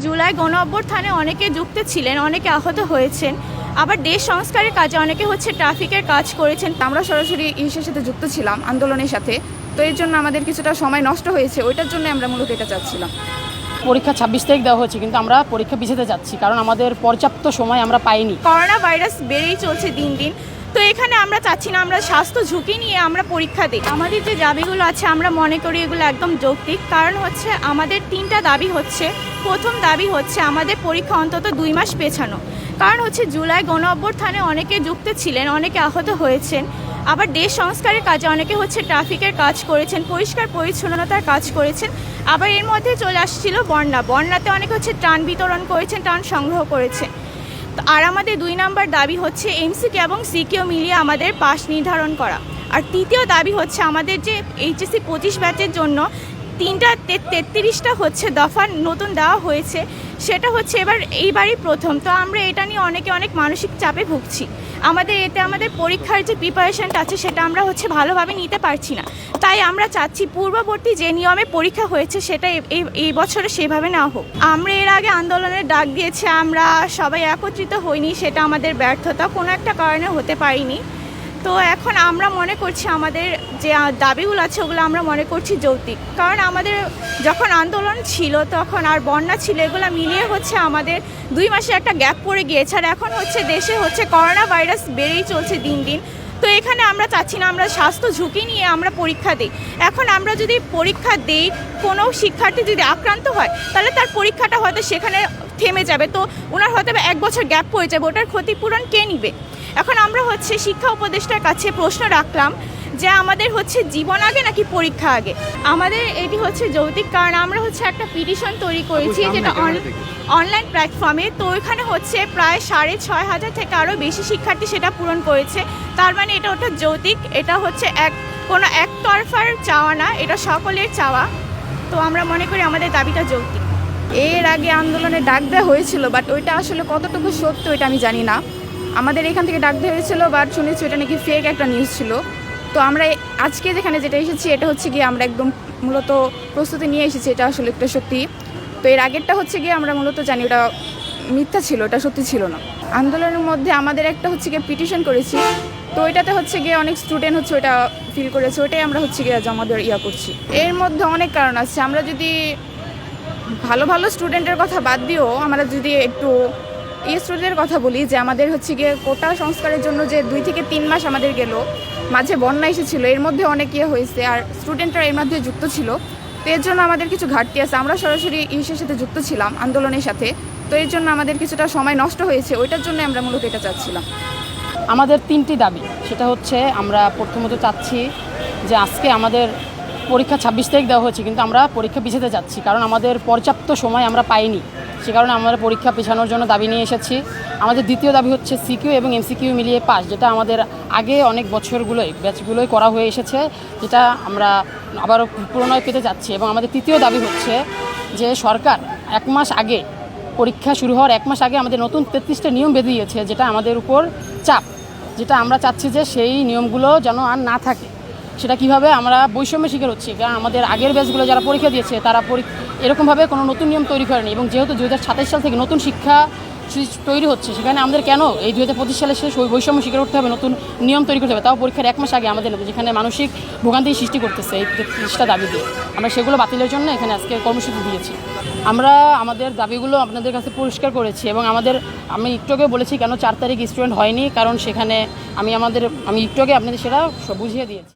জুলাই গণ অভ্যুত্থানে অনেকে যুক্ত ছিলেন, অনেকে আহত হয়েছেন, আবার দেশ সংস্কারের কাজে অনেকে ট্রাফিকের কাজ করেছেন। আমরা সরাসরি ইসের সাথে যুক্ত ছিলাম, আন্দোলনের সাথে। তো এর জন্য আমাদের কিছুটা সময় নষ্ট হয়েছে, ওইটার জন্য আমরা মূলত এটা চাচ্ছিলাম। পরীক্ষা 26 তারিখ দেওয়া হয়েছে, কিন্তু আমরা পরীক্ষা পিছাতে যাচ্ছি কারণ আমাদের পর্যাপ্ত সময় আমরা পাইনি। করোনা ভাইরাস বেড়েই চলছে দিন দিন। তো এখানে আমরা চাচ্ছি না আমরা স্বাস্থ্য ঝুঁকি নিয়ে আমরা পরীক্ষা দিই। আমাদের যে দাবিগুলো আছে আমরা মনে করি এগুলো একদম যৌক্তিক। কারণ আমাদের 3টা দাবি হচ্ছে। প্রথম দাবি হচ্ছে আমাদের পরীক্ষা অন্তত 2 মাস পেছানো। কারণ জুলাই গণ অভ্যুত্থানে অনেকে যুক্ত ছিলেন, অনেকে আহত হয়েছেন, আবার দেশ সংস্কারের কাজে অনেকে ট্রাফিকের কাজ করেছেন, পরিষ্কার পরিচ্ছন্নতার কাজ করেছেন। আবার এর মধ্যে চলে আসছিল বন্যাতে অনেকে ত্রাণ বিতরণ করেছেন, ত্রাণ সংগ্রহ করেছে। আর আমাদের 2 নম্বর দাবি হচ্ছে এমসিকিউ এবং সিকিউ মিলিয়ে আমাদের পাস নির্ধারণ করা। আর তৃতীয় দাবি হচ্ছে আমাদের যে এইচএসসি 25 ব্যাচের জন্য 33টা দফা নতুন দেওয়া হয়েছে, সেটা এইবারই প্রথম। তো আমরা এটা নিয়ে অনেক মানসিক চাপে ভুগছি। আমাদের পরীক্ষার যে প্রিপারেশনটা আছে সেটা আমরা ভালোভাবে নিতে পারছি না। তাই আমরা চাচ্ছি পূর্ববর্তী যে নিয়মে পরীক্ষা হয়েছে সেটা এই বছরে সেভাবে না হোক। আমরা এর আগে আন্দোলনের ডাক দিয়েছি, আমরা সবাই একত্রিত হইনি, সেটা আমাদের ব্যর্থতা, কোনো একটা কারণে হতে পারিনি। তো এখন আমরা মনে করছি আমাদের যে দাবিগুলো আছে ওগুলো আমরা মনে করছি যৌক্তিক। কারণ আমাদের যখন আন্দোলন ছিল তখন আর বন্যা ছিল, এগুলো মিলিয়ে আমাদের 2 মাসে একটা গ্যাপ পড়ে গিয়েছে। আর এখন দেশে করোনা ভাইরাস বেড়েই চলছে দিন দিন। তো এখানে আমরা চাচ্ছি না আমরা স্বাস্থ্য ঝুঁকি নিয়ে আমরা পরীক্ষা দিই। এখন আমরা যদি পরীক্ষা দিই, কোনো শিক্ষার্থী যদি আক্রান্ত হয় তাহলে তার পরীক্ষাটা হয়তো সেখানে থেমে যাবে। তো ওনার হয়তো 1 বছর গ্যাপ পড়ে যাবে, ওটার ক্ষতিপূরণ কে নিবে? এখন আমরা শিক্ষা উপদেষ্টার কাছে প্রশ্ন রাখলাম যে আমাদের জীবন আগে নাকি পরীক্ষা আগে। আমাদের এটি যৌক্তিক। কারণ আমরা একটা পিটিশন তৈরি করেছি যেটা অনলাইন প্ল্যাটফর্মে। তো ওইখানে প্রায় 6,500 থেকে আরও বেশি শিক্ষার্থী সেটা পূরণ করেছে। তার মানে ওটা যৌক্তিক। এটা কোনো একতরফার চাওয়া না, এটা সকলের চাওয়া। তো আমরা মনে করি আমাদের দাবিটা যৌক্তিক। এর আগে আন্দোলনে ডাক দেওয়া হয়েছিল, বাট ওইটা আসলে কতটুকু সত্য এটা আমি জানি না। আমাদের এখান থেকে ডাক দেওয়া হয়েছিল, বাট শুনেছি ওটা নাকি ফেক একটা নিউজ ছিল। তো আমরা আজকে যেখানে যেটা এসেছি এটা গিয়ে আমরা একদম মূলত প্রস্তুতি নিয়ে এসেছি, এটা আসলে একটা সত্যি। তো এর আগেরটা গিয়ে আমরা মূলত জানি ওটা মিথ্যা ছিল, ওটা সত্যি ছিল না। আন্দোলনের মধ্যে আমাদের একটা গিয়ে পিটিশন করেছি। তো ওইটাতে গিয়ে অনেক স্টুডেন্ট ওটা ফিল করেছে, ওইটাই আমরা গিয়ে জমা দেওয়া করছি। এর মধ্যে অনেক কারণ আছে। আমরা যদি ভালো স্টুডেন্টের কথা বাদ দিয়েও আমরা যদি একটু স্টুডেন্টের কথা বলি, যে আমাদের গিয়ে কোটা সংস্কারের জন্য যে 2 থেকে 3 মাস আমাদের গেল, মাঝে বন্যা এসেছিল, এর মধ্যে অনেক হয়েছে, আর স্টুডেন্টরা এর মধ্যে যুক্ত ছিল। তো এর জন্য আমাদের কিছু ঘাটতি আছে। আমরা সরাসরি ইসের সাথে যুক্ত ছিলাম, আন্দোলনের সাথে। তো এর জন্য আমাদের কিছুটা সময় নষ্ট হয়েছে, ওইটার জন্য আমরা মূলত এটা চাচ্ছিলাম। আমাদের 3টি দাবি, সেটা আমরা প্রথমত চাচ্ছি যে আজকে আমাদের পরীক্ষা 26 তারিখ দেওয়া হয়েছে, কিন্তু আমরা পরীক্ষা পিছাতে যাচ্ছি কারণ আমাদের পর্যাপ্ত সময় আমরা পাইনি। সে কারণে আমরা পরীক্ষা পেছানোর জন্য দাবি নিয়ে এসেছি। আমাদের দ্বিতীয় দাবি সিকিউ এবং এমসিকিউ মিলিয়ে পাস, যেটা আমাদের আগে অনেক ব্যাচগুলোই করা হয়ে এসেছে, যেটা আমরা আবারও পুনরায় পেতে যাচ্ছি। এবং আমাদের তৃতীয় দাবি যে সরকার 1 মাস আগে, পরীক্ষা শুরু হওয়ার 1 মাস আগে আমাদের নতুন 33টা নিয়ম বেঁধে দিয়েছে, যেটা আমাদের উপর চাপ, যেটা আমরা চাচ্ছি যে সেই নিয়মগুলো যেন আর না থাকে। সেটা কীভাবে? আমরা বৈষম্যের শিকার হচ্ছি, কারণ আমাদের আগের ব্যাচগুলো যারা পরীক্ষা দিয়েছে তারা এরকমভাবে কোনো নতুন নিয়ম তৈরি করেনি। এবং যেহেতু 2027 সাল থেকে নতুন শিক্ষা তৈরি হচ্ছে, সেখানে আমাদের কেন এই 2025 সালে শেষ ওই বৈষম্য শিকার করতে হবে, নতুন নিয়ম তৈরি করতে হবে, তাও পরীক্ষার 1 মাস আগে আমাদের, যেখানে মানসিক ভোগান্তি সৃষ্টি করতেছে এই 33টা দাবি দিয়ে। আমরা সেগুলো বাতিলের জন্য এখানে আজকে কর্মসূচি দিয়েছি। আমরা আমাদের দাবিগুলো আপনাদের কাছে পরিষ্কার করেছি এবং আমি একটু আগে বলেছি কেন 4 তারিখ স্টুডেন্ট হয়নি, কারণ সেখানে আমি একটু আগে আপনাদের সেটা বুঝিয়ে দিয়েছি।